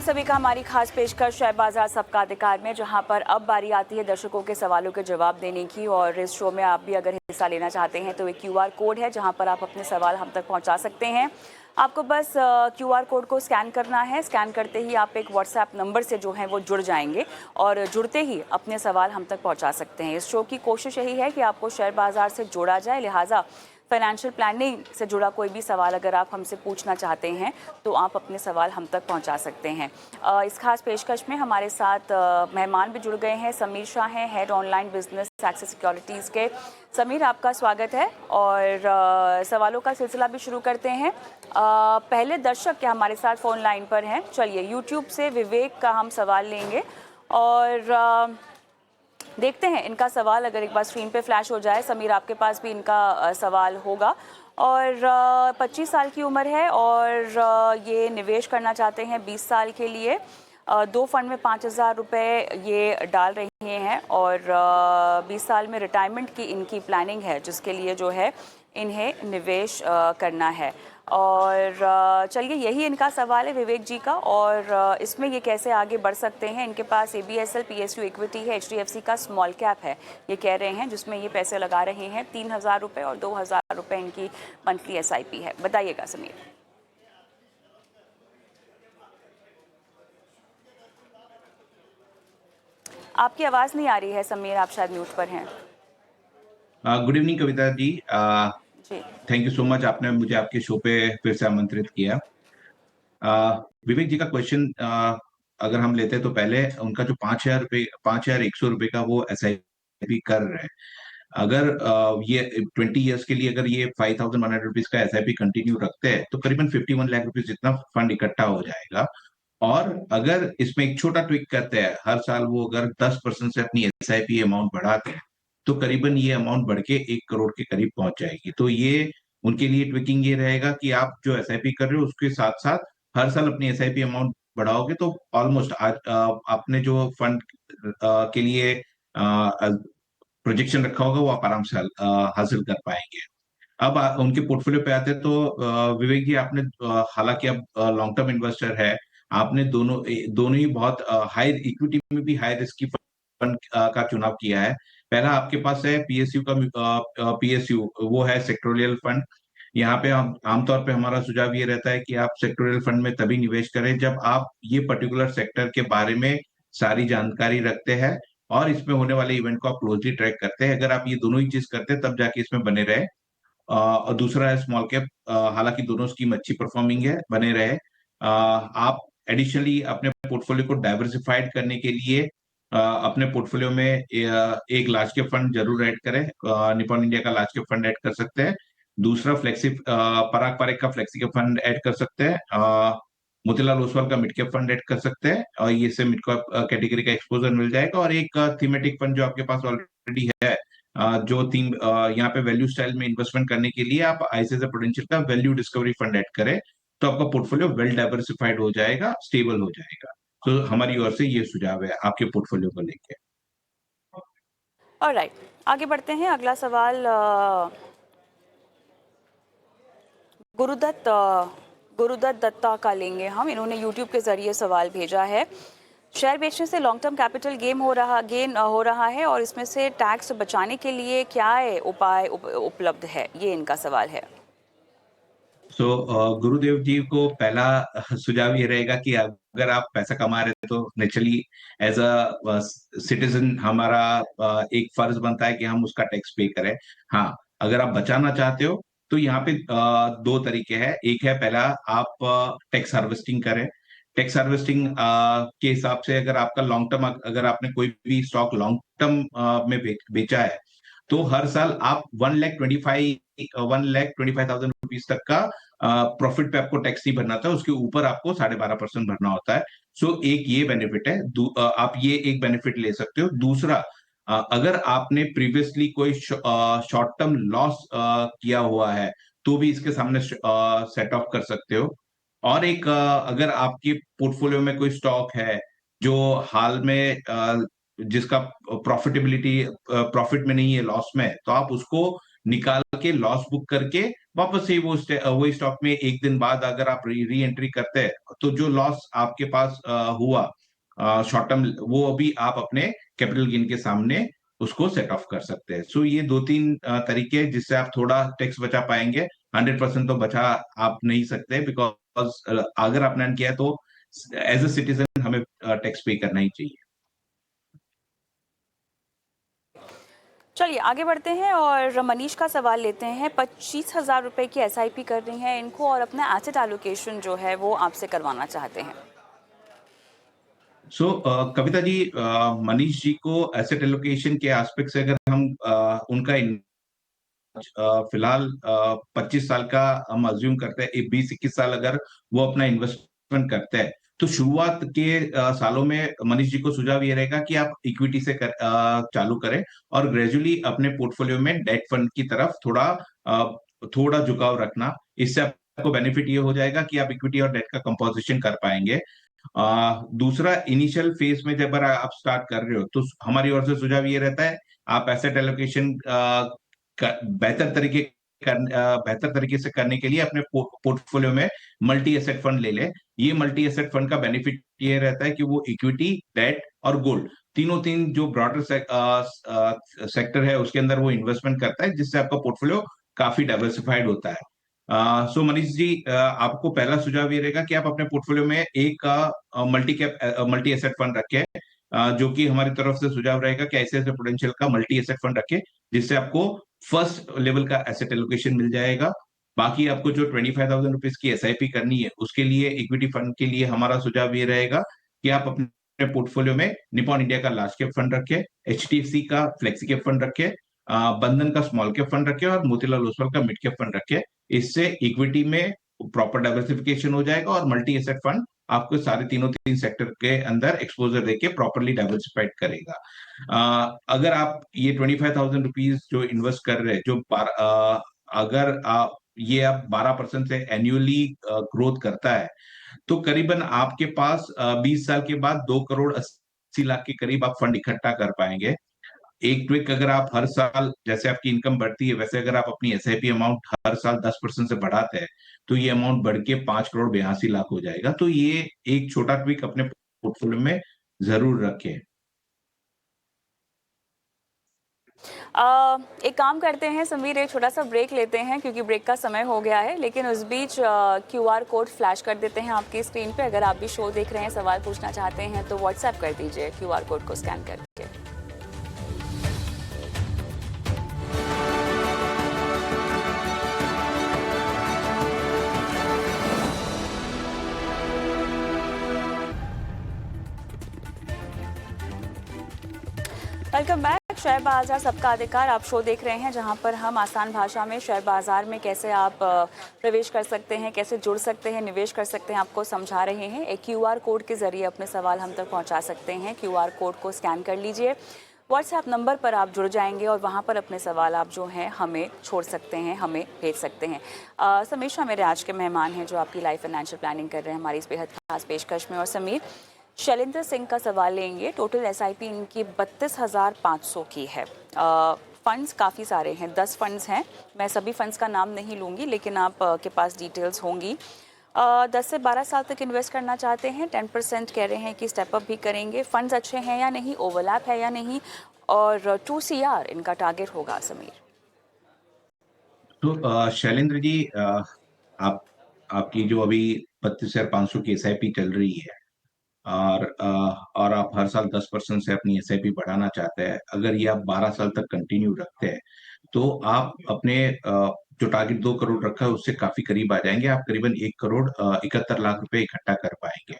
सभी का हमारी खास पेशकश शेयर बाजार सबका अधिकार में, जहां पर अब बारी आती है दर्शकों के सवालों के जवाब देने की। और इस शो में आप भी अगर हिस्सा लेना चाहते हैं तो एक क्यूआर कोड है जहां पर आप अपने सवाल हम तक पहुंचा सकते हैं। आपको बस क्यूआर कोड को स्कैन करना है। स्कैन करते ही आप एक व्हाट्सएप नंबर से जो है वो जुड़ जाएंगे और जुड़ते ही अपने सवाल हम तक पहुंचा सकते हैं। इस शो की कोशिश यही है कि आपको शेयर बाजार से जोड़ा जाए, लिहाजा फाइनेंशियल प्लानिंग से जुड़ा कोई भी सवाल अगर आप हमसे पूछना चाहते हैं तो आप अपने सवाल हम तक पहुंचा सकते हैं। इस खास पेशकश में हमारे साथ मेहमान भी जुड़ गए हैं। समीर शाह हैं, head online business Axis Securities के। समीर, आपका स्वागत है और सवालों का सिलसिला भी शुरू करते हैं। पहले दर्शक क्या हमारे साथ फ़ोन लाइन पर हैं? चलिए, यूट्यूब से विवेक का हम सवाल लेंगे और देखते हैं इनका सवाल। अगर एक बार स्क्रीन पे फ्लैश हो जाए, समीर आपके पास भी इनका सवाल होगा। और 25 साल की उम्र है और ये निवेश करना चाहते हैं 20 साल के लिए। 2 फंड में 5,000 रुपये ये डाल रहे हैं और 20 साल में रिटायरमेंट की इनकी प्लानिंग है, जिसके लिए जो है इन्हें निवेश करना है। और चलिए, यही इनका सवाल है विवेक जी का। और इसमें ये कैसे आगे बढ़ सकते हैं। इनके पास ABSL PSU इक्विटी है, HDFC का स्मॉल कैप है, ये कह रहे हैं, जिसमें ये पैसे लगा रहे हैं। 3,000 रुपये और 2,000 रुपये इनकी मंथली SIP है। बताइएगा समीर। आपकी आवाज़ नहीं आ रही है समीर, आप शायद म्यूट पर हैं। Good evening Kavita ji. जी, थैंक यू सो मच, आपने मुझे आपके शो पे फिर से आमंत्रित किया। विवेक जी का क्वेश्चन अगर हम लेते हैं तो पहले उनका जो 5,100 रुपये का वो SIP कर रहे हैं। अगर ये 20 ईयर्स के लिए अगर ये 5,100 रुपीज का SIP कंटिन्यू रखते हैं तो करीबन 51 लाख रुपीज जितना फंड इकट्ठा हो जाएगा। और अगर इसमें एक छोटा ट्विक करते हैं, हर साल वो अगर 10% से अपनी SIP अमाउंट बढ़ाते हैं तो करीबन ये अमाउंट बढ़ के 1 करोड़ के करीब पहुंच जाएगी। तो ये उनके लिए ट्विकिंग ये रहेगा कि आप जो SIP कर रहे हो उसके साथ साथ हर साल अपनी SIP अमाउंट बढ़ाओगे तो ऑलमोस्ट आज आपने जो फंड के लिए प्रोजेक्शन रखा होगा वो आप आराम से हासिल कर पाएंगे। अब उनके पोर्टफोलियो पे आते हैं तो विवेक जी, आपने हालांकि अब लॉन्ग टर्म इन्वेस्टर है, आपने दोनों ही बहुत हाई इक्विटी में भी हाई रिस्क की फंड का चुनाव किया है। पहला आपके पास है PSU का PSU, वो है सेक्टोरियल फंड। यहाँ पे हम आमतौर पे हमारा सुझाव ये रहता है कि आप सेक्टोरियल फंड में तभी निवेश करें जब आप ये पर्टिकुलर सेक्टर के बारे में सारी जानकारी रखते हैं और इसमें होने वाले इवेंट को आप क्लोजली ट्रैक करते हैं। अगर आप ये दोनों ही चीज करते हैं तब जाके इसमें बने रहे। और दूसरा है स्मॉल कैप। हालांकि दोनों स्कीम अच्छी परफॉर्मिंग है, बने रहे। आप एडिशनली अपने पोर्टफोलियो को डाइवर्सिफाइड करने के लिए अपने पोर्टफोलियो में एक लार्ज कैप फंड जरूर ऐड करें। निपॉन इंडिया का लार्ज कैप फंड ऐड कर सकते हैं। दूसरा पराग पारेख का फ्लेक्सी कैप फंड ऐड कर सकते हैं। मोतीलाल ओसवाल का मिड कैप फंड ऐड कर सकते हैं और ये से मिड कैप कैटेगरी का एक्सपोजर मिल जाएगा। और एक थीमेटिक फंड जो आपके पास ऑलरेडी है, जो थीम यहाँ पे वैल्यू स्टाइल में इन्वेस्टमेंट करने के लिए आप ICICI प्रूडेंशियल का वैल्यू डिस्कवरी फंड ऐड करें तो आपका पोर्टफोलियो वेल डाइवर्सिफाइड हो जाएगा, स्टेबल हो जाएगा। तो हमारी ओर से ये सुझाव है आपके पोर्टफोलियो को लेके। ऑलराइट, आगे बढ़ते हैं। अगला सवाल गुरुदत्त दत्ता का लेंगे हम। इन्होंने यूट्यूब के जरिए सवाल भेजा है। शेयर बेचने से लॉन्ग टर्म कैपिटल गेन हो रहा है और इसमें से टैक्स बचाने के लिए क्या उपाय उपलब्ध है, ये इनका सवाल है। गुरुदेव जी को पहला सुझाव ये रहेगा कि अगर आप पैसा कमा रहे हैं तो नेचुरली एज अ सिटीजन हमारा एक फर्ज बनता है कि हम उसका टैक्स पे करें। हाँ, अगर आप बचाना चाहते हो तो यहाँ पे दो तरीके हैं। एक है, पहला आप टैक्स हार्वेस्टिंग करें। टैक्स हार्वेस्टिंग के हिसाब से अगर आपका लॉन्ग टर्म, अगर आपने कोई भी स्टॉक लॉन्ग टर्म में बेचा है तो हर साल आप 1,25,000 रुपीज तक का प्रॉफिट पे आपको टैक्स नहीं भरना था, उसके ऊपर आपको 12.5% भरना होता है। एक ये बेनिफिट है। आप ये एक बेनिफिट ले सकते हो। दूसरा, अगर आपने प्रीवियसली कोई शॉर्ट टर्म लॉस किया हुआ है तो भी इसके सामने सेट ऑफ कर सकते हो। और एक, अगर आपके पोर्टफोलियो में कोई स्टॉक है जो हाल में जिसका प्रॉफिटेबिलिटी प्रॉफिट में नहीं है, लॉस में है, तो आप उसको निकाल के लॉस बुक करके वापस से वही स्टॉक में एक दिन बाद अगर आप री एंट्री करते हैं, तो जो लॉस आपके पास हुआ शॉर्ट टर्म, वो अभी आप अपने कैपिटल गेन के सामने उसको सेट ऑफ कर सकते हैं। सो ये दो तीन तरीके हैं जिससे आप थोड़ा टैक्स बचा पाएंगे। 100% तो बचा आप नहीं सकते, बिकॉज अगर आपने किया है तो एज अ सिटीजन हमें टैक्स पे करना ही चाहिए। चलिए आगे बढ़ते हैं और मनीष का सवाल लेते हैं। 25,000 रुपए की एसआईपी कर रही हैं इनको और अपना एसेट एलोकेशन जो है वो आपसे करवाना चाहते हैं। कविता जी, मनीष जी को एसेट एलोकेशन के एस्पेक्ट से अगर हम उनका फिलहाल 25 साल का हम अज्यूम करते हैं, 20-21 साल अगर वो अपना इन्वेस्टमेंट करते हैं, तो शुरुआत के सालों में मनीष जी को सुझाव ये रहेगा कि आप इक्विटी से चालू करें और ग्रेजुअली अपने पोर्टफोलियो में डेट फंड की तरफ थोड़ा झुकाव रखना। इससे आपको बेनिफिट ये हो जाएगा कि आप इक्विटी और डेट का कंपोजिशन कर पाएंगे। दूसरा, इनिशियल फेज में जब आप स्टार्ट कर रहे हो, तो हमारी ओर से सुझाव ये रहता है आप एसेट एलोकेशन बेहतर तरीके बेहतर तरीके से करने के लिए अपने पोर्टफोलियो में मल्टी एसेट फंड ले ले। ये मल्टी एसेट फंड का बेनिफिट ये रहता है कि वो इक्विटी, डेट और गोल्ड तीन जो ब्रॉडर सेक्टर है उसके अंदर वो इन्वेस्टमेंट करता है, जिससे आपका पोर्टफोलियो काफी डाइवर्सिफाइड होता है। सो मनीष जी, आपको पहला सुझाव ये रहेगा कि आप अपने पोर्टफोलियो में एक मल्टी एसेट फंड रखें, जो कि हमारी तरफ से सुझाव रहेगा कि ऐसे ऐसे पोटेंशियल का मल्टी एसेट फंड रखें, जिससे आपको फर्स्ट लेवल का एसेट एलोकेशन मिल जाएगा। बाकी आपको जो 25,000 रुपीज की एसआईपी करनी है, उसके लिए इक्विटी फंड के लिए हमारा सुझाव ये रहेगा कि आप अपने पोर्टफोलियो में निपॉन इंडिया का लार्ज कैप फंड रखें, एचडीएफसी का फ्लेक्सी कैप फंड रखें, बंधन का स्मॉल कैप फंड रखें और मोतीलाल ओसवाल का मिड कैप फंड रखें। इससे इक्विटी में प्रॉपर डाइवर्सिफिकेशन हो जाएगा और मल्टी एसेट फंड आपको सारे तीन सेक्टर के अंदर एक्सपोजर देके प्रॉपरली डाइवर्सिफाइड करेगा। अगर आप ये 25,000 रुपीज जो इन्वेस्ट कर रहे हैं, अगर ये आप 12% से एन्युअली ग्रोथ करता है, तो करीबन आपके पास 20 साल के बाद 2 करोड़ 80 लाख के करीब आप फंड इकट्ठा कर पाएंगे। एक ट्विक, अगर आप हर साल जैसे आपकी इनकम बढ़ती है वैसे अगर आप अपनी एसआईपी अमाउंट हर साल 10% से बढ़ाते हैं, तो ये अमाउंट बढ़ के 5 करोड़ 82 लाख हो जाएगा। तो ये एक छोटा ट्विक अपने पोर्टफोलियो में जरूर रखें। एक काम करते हैं समीर, एक छोटा सा ब्रेक लेते हैं क्योंकि ब्रेक का समय हो गया है, लेकिन उस बीच क्यूआर कोड फ्लैश कर देते हैं आपकी स्क्रीन पे। अगर आप भी शो देख रहे हैं, सवाल पूछना चाहते हैं तो व्हाट्सएप कर दीजिए क्यूआर कोड को स्कैन करके। Welcome back. शेयर बाजार सबका अधिकार आप शो देख रहे हैं, जहां पर हम आसान भाषा में शेयर बाजार में कैसे आप प्रवेश कर सकते हैं, कैसे जुड़ सकते हैं, निवेश कर सकते हैं, आपको समझा रहे हैं। एक क्यूआर कोड के जरिए अपने सवाल हम तक पहुंचा सकते हैं। क्यूआर कोड को स्कैन कर लीजिए, व्हाट्सएप नंबर पर आप जुड़ जाएंगे और वहां पर अपने सवाल आप जो हैं हमें छोड़ सकते हैं, हमें भेज सकते हैं। समीर मेरे आज के मेहमान हैं जो आपकी लाइफ फाइनेंशियल प्लानिंग कर रहे हैं हमारी इस बेहद खास पेशकश में। और समीर, शैलेंद्र सिंह का सवाल लेंगे। टोटल एसआईपी इनकी 32,500 की है। फंड्स काफ़ी सारे हैं, 10 फंड्स हैं। मैं सभी फंड्स का नाम नहीं लूँगी, लेकिन आप के पास डिटेल्स होंगी। 10 से 12 साल तक इन्वेस्ट करना चाहते हैं। 10% कह रहे हैं कि स्टेप अप भी करेंगे। फंड्स अच्छे हैं या नहीं, ओवरलैप है या नहीं, और 2 CR इनका टारगेट होगा समीर। तो शैलेंद्र जी, आप आपकी जो अभी 32,500 की एसआईपी चल रही है, और आप हर साल 10% से अपनी एसआईपी बढ़ाना चाहते हैं, अगर ये आप 12 साल तक कंटिन्यू रखते हैं, तो आप अपने जो टारगेट 2 करोड़ रखा है उससे काफी करीब आ जाएंगे। आप करीबन 1 करोड़ 71 लाख रुपए इकट्ठा कर पाएंगे।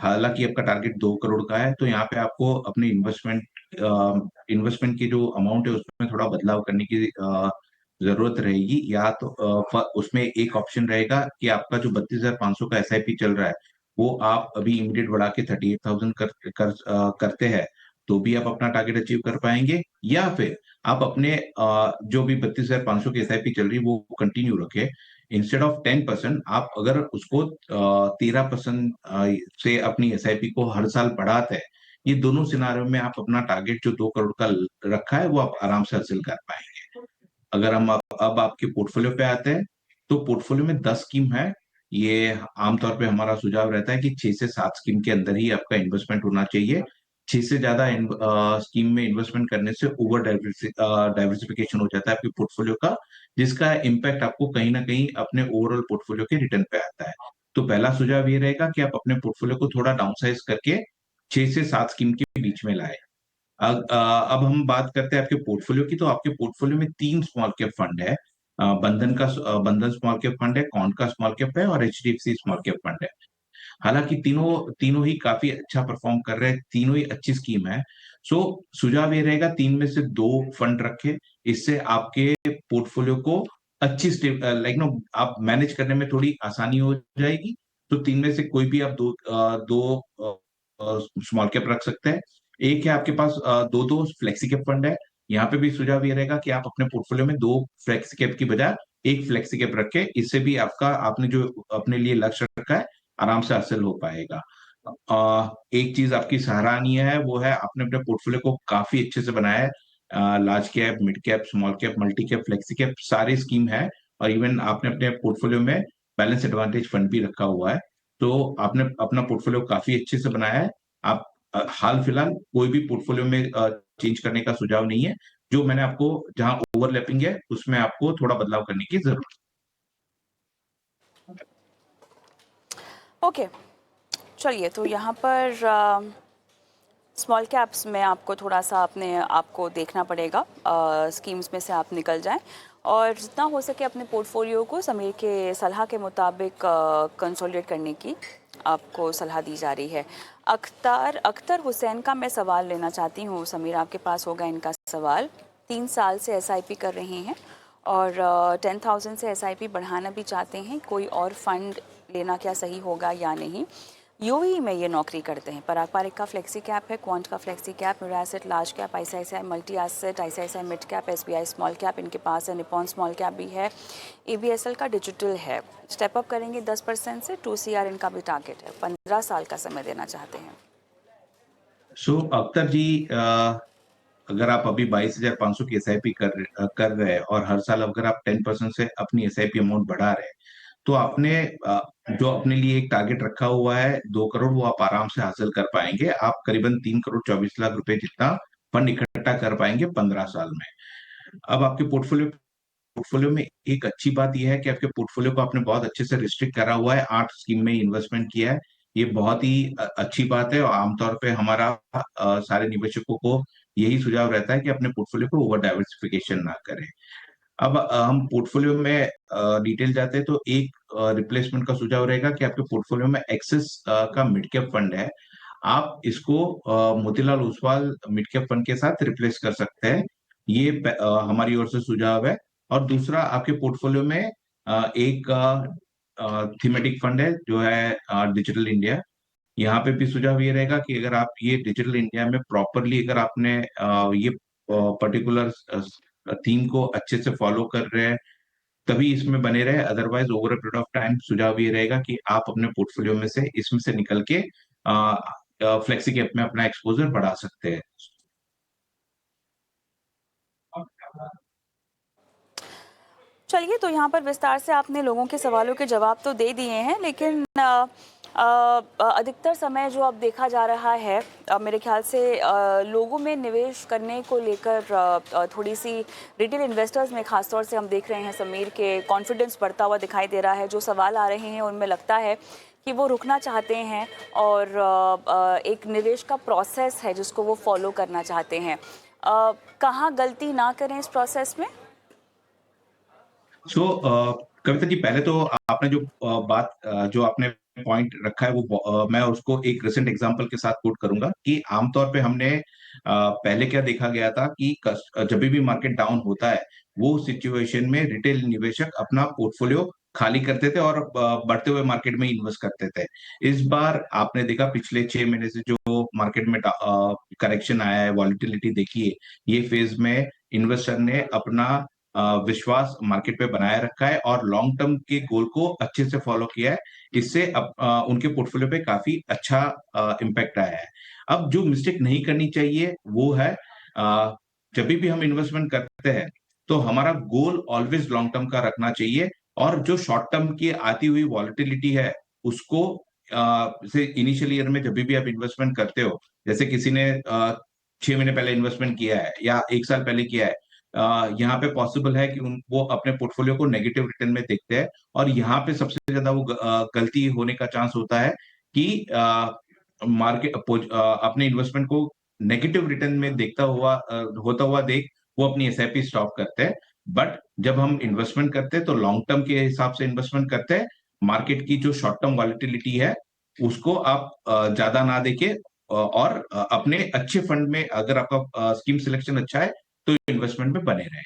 हालांकि आपका टारगेट 2 करोड़ का है, तो यहाँ पे आपको अपने इन्वेस्टमेंट की जो अमाउंट है उसमें थोड़ा बदलाव करने की जरूरत रहेगी। या तो उसमें एक ऑप्शन रहेगा कि आपका जो 32,500 का एसआईपी चल रहा है, वो आप अभी इमीडिएट बढ़ा के 38,000 करते हैं, तो भी आप अपना टारगेट अचीव कर पाएंगे। या फिर आप अपने जो भी 32,500 की एसआईपी चल रही है वो कंटिन्यू रखें। इंस्टेड ऑफ 10% आप अगर उसको 13% से अपनी एसआईपी को हर साल बढ़ाते हैं, ये दोनों सिनारियों में आप अपना टारगेट जो 2 करोड़ का रखा है वो आप आराम से हासिल कर पाएंगे। अगर हम अब आपके पोर्टफोलियो पे आते हैं, तो पोर्टफोलियो में 10 स्कीम है। ये आमतौर पे हमारा सुझाव रहता है कि 6 से 7 स्कीम के अंदर ही आपका इन्वेस्टमेंट होना चाहिए। 6 से ज्यादा स्कीम में इन्वेस्टमेंट करने से ओवर डाइवर्सिफिकेशन हो जाता है आपके पोर्टफोलियो का, जिसका इम्पैक्ट आपको कहीं ना कहीं अपने ओवरऑल पोर्टफोलियो के रिटर्न पे आता है। तो पहला सुझाव ये रहेगा कि आप अपने पोर्टफोलियो को थोड़ा डाउनसाइज करके 6 से 7 स्कीम के बीच में लाए। अब हम बात करते हैं आपके पोर्टफोलियो की। तो आपके पोर्टफोलियो में 3 स्मॉल कैप फंड है। बंधन स्मॉल कैप फंड है, कौन का स्मॉल कैप है और एचडीएफसी स्मॉल कैप फंड है। हालांकि तीनों तीनों ही काफी अच्छा परफॉर्म कर रहे हैं, तीनों ही अच्छी स्कीम है। सो सुझाव ये रहेगा, 3 में से 2 फंड रखे। इससे आपके पोर्टफोलियो को अच्छी स्टेप लाइक नो आप मैनेज करने में थोड़ी आसानी हो जाएगी। तो 3 में से कोई भी आप दो स्मॉल कैप रख सकते हैं। एक है आपके पास दो दो फ्लेक्सी कैप फंड है। यहाँ पे भी सुझाव ये रहेगा कि आप अपने पोर्टफोलियो में 2 फ्लेक्सी कैप की बजाय एक फ्लेक्सी कैप रखें। इससे भी आपका आपने जो अपने लिए लक्ष्य रखा है आराम से हासिल हो पाएगा। एक चीज आपकी सराहनीय है, वो है आपने अपने पोर्टफोलियो को काफी अच्छे से बनाया है। Large cap, mid cap, small cap, multi cap, flexi cap सारी स्कीम है। और इवन आपने अपने पोर्टफोलियो में बैलेंस एडवांटेज फंड भी रखा हुआ है। तो आपने अपना पोर्टफोलियो काफी अच्छे से बनाया है। आप हाल फिलहाल कोई भी पोर्टफोलियो में चेंज करने का सुझाव नहीं है। जो मैंने आपको जहां ओवरलैपिंग है उसमें आपको थोड़ा बदलाव करने की जरूरत ओके, चलिए तो यहाँ पर स्मॉल कैप्स में आपको थोड़ा सा अपने आपको देखना पड़ेगा, स्कीम्स में से आप निकल जाएं और जितना हो सके अपने पोर्टफोलियो को समीर के सलाह के मुताबिक कंसोलिडेट करने की आपको सलाह दी जा रही है। अख्तर हुसैन का मैं सवाल लेना चाहती हूँ। समीर, आपके पास होगा इनका सवाल। 3 साल से एसआईपी कर रहे हैं और 10,000 से एसआईपी बढ़ाना भी चाहते हैं। कोई और फंड लेना क्या सही होगा या नहीं? यूएई में ये नौकरी करते हैं। पराग पारिक का फ्लेक्सी कैप है, क्वांट का flexi cap, Mirae asset large cap, ICICI multi asset, ICICI mid cap, SBI small cap इनके पास है, निपॉन स्मॉल कैप भी है, एबीएसएल का डिजिटल है। स्टेप अप करेंगे 10% से 2 CR इनका भी टारगेट है। 15 साल का समय देना चाहते हैं। सो अख्तर जी, अगर आप अभी 22,500 की एसआईपी कर रहे हैं और हर साल अगर आप 10% से अपनी एसआईपी अमाउंट बढ़ा रहे हैं, तो आपने जो अपने लिए एक टारगेट रखा हुआ है 2 करोड़, वो आप आराम से हासिल कर पाएंगे। आप करीबन 3 करोड़ 24 लाख रुपए जितना फंड इकट्ठा कर पाएंगे 15 साल में। अब आपके पोर्टफोलियो में एक अच्छी बात यह है कि आपके पोर्टफोलियो को आपने बहुत अच्छे से रिस्ट्रिक्ट करा हुआ है, 8 स्कीम में इन्वेस्टमेंट किया है। ये बहुत ही अच्छी बात है और आमतौर पे हमारा सारे निवेशकों को यही सुझाव रहता है कि अपने पोर्टफोलियो को ओवर डाइवर्सिफिकेशन ना करें। अब हम पोर्टफोलियो में डिटेल जाते हैं, तो एक रिप्लेसमेंट का सुझाव रहेगा कि आपके पोर्टफोलियो में एक्सिस का मिड कैप फंड है। आप इसको Motilal Oswal mid cap fund के साथ रिप्लेस कर सकते हैं। ये हमारी ओर से सुझाव है। और दूसरा, आपके पोर्टफोलियो में एक थीमेटिक फंड है जो है डिजिटल इंडिया। यहाँ पे भी सुझाव ये रहेगा कि अगर आप ये डिजिटल इंडिया में प्रॉपरली अगर आपने ये पर्टिकुलर थीम को अच्छे से फॉलो कर रहे हैं, तभी इसमें बने रहे। Otherwise over a period of time सुझाव ये रहेगा कि आप अपने पोर्टफोलियो में से इसमें से निकल के फ्लेक्सी कैप में अपना एक्सपोजर बढ़ा सकते हैं। चलिए, तो यहाँ पर विस्तार से आपने लोगों के सवालों के जवाब तो दे दिए हैं, लेकिन अधिकतर समय जो अब देखा जा रहा है, मेरे ख्याल से लोगों में निवेश करने को लेकर थोड़ी सी रिटेल इन्वेस्टर्स में खासतौर से हम देख रहे हैं समीर के कॉन्फिडेंस बढ़ता हुआ दिखाई दे रहा है। जो सवाल आ रहे हैं उनमें लगता है कि वो रुकना चाहते हैं और एक निवेश का प्रोसेस है जिसको वो फॉलो करना चाहते हैं। कहाँ गलती ना करें इस प्रोसेस में? सो कविता जी, पहले तो आपने जो जो आपने पॉइंट रखा है वो मैं उसको एक रिसेंट एग्जांपल के साथ कोट करूंगा कि आमतौर पे हमने पहले क्या देखा गया था कि जब भी मार्केट डाउन होता है, वो सिचुएशन में रिटेल निवेशक अपना पोर्टफोलियो खाली करते थे और बढ़ते हुए मार्केट में इन्वेस्ट करते थे। इस बार आपने देखा पिछले 6 महीने से जो मार्केट में करेक्शन आया है, वॉलिटिलिटी देखिए, ये फेज में इन्वेस्टर ने अपना विश्वास मार्केट पे बनाए रखा है और लॉन्ग टर्म के गोल को अच्छे से फॉलो किया है। इससे उनके पोर्टफोलियो पे काफी अच्छा इम्पैक्ट आया है। अब जो मिस्टेक नहीं करनी चाहिए वो है, जब भी हम इन्वेस्टमेंट करते हैं, तो हमारा गोल ऑलवेज लॉन्ग टर्म का रखना चाहिए और जो शॉर्ट टर्म की आती हुई वॉलेटिलिटी है, उसको जैसे इनिशियल ईयर में जब भी आप इन्वेस्टमेंट करते हो, जैसे किसी ने 6 महीने पहले इन्वेस्टमेंट किया है या 1 साल पहले किया है, यहाँ पे पॉसिबल है कि वो अपने पोर्टफोलियो को नेगेटिव रिटर्न में देखते हैं और यहाँ पे सबसे ज्यादा वो गलती होने का चांस होता है कि अपने इन्वेस्टमेंट को नेगेटिव रिटर्न में होता हुआ देख वो अपनी एसआईपी स्टॉप करते हैं। बट जब हम इन्वेस्टमेंट करते हैं तो लॉन्ग टर्म के हिसाब से इन्वेस्टमेंट करते हैं। मार्केट की जो शॉर्ट टर्म वॉलेटिलिटी है उसको आप ज्यादा ना देके और अपने अच्छे फंड में अगर आपका स्कीम सिलेक्शन अच्छा है तो इन्वेस्टमेंट में बने रहें।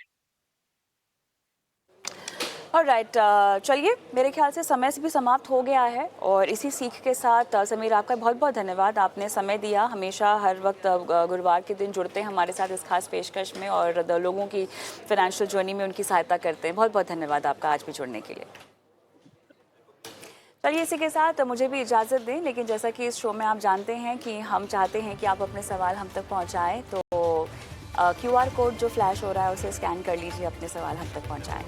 ऑलराइट, चलिए मेरे ख्याल से समय से भी समाप्त हो गया है और इसी सीख के साथ समीर आपका बहुत बहुत धन्यवाद, आपने समय दिया। हमेशा हर वक्त गुरुवार के दिन जुड़ते हैं हमारे साथ इस खास पेशकश में और लोगों की फाइनेंशियल जर्नी में उनकी सहायता करते हैं। बहुत बहुत धन्यवाद आपका आज भी जुड़ने के लिए। चलिए इसी के साथ मुझे भी इजाज़त दें, लेकिन जैसा कि इस शो में आप जानते हैं कि हम चाहते हैं कि आप अपने सवाल हम तक पहुंचाएं, तो QR कोड जो फ्लैश हो रहा है उसे स्कैन कर लीजिए, अपने सवाल हम तक पहुंचाएं।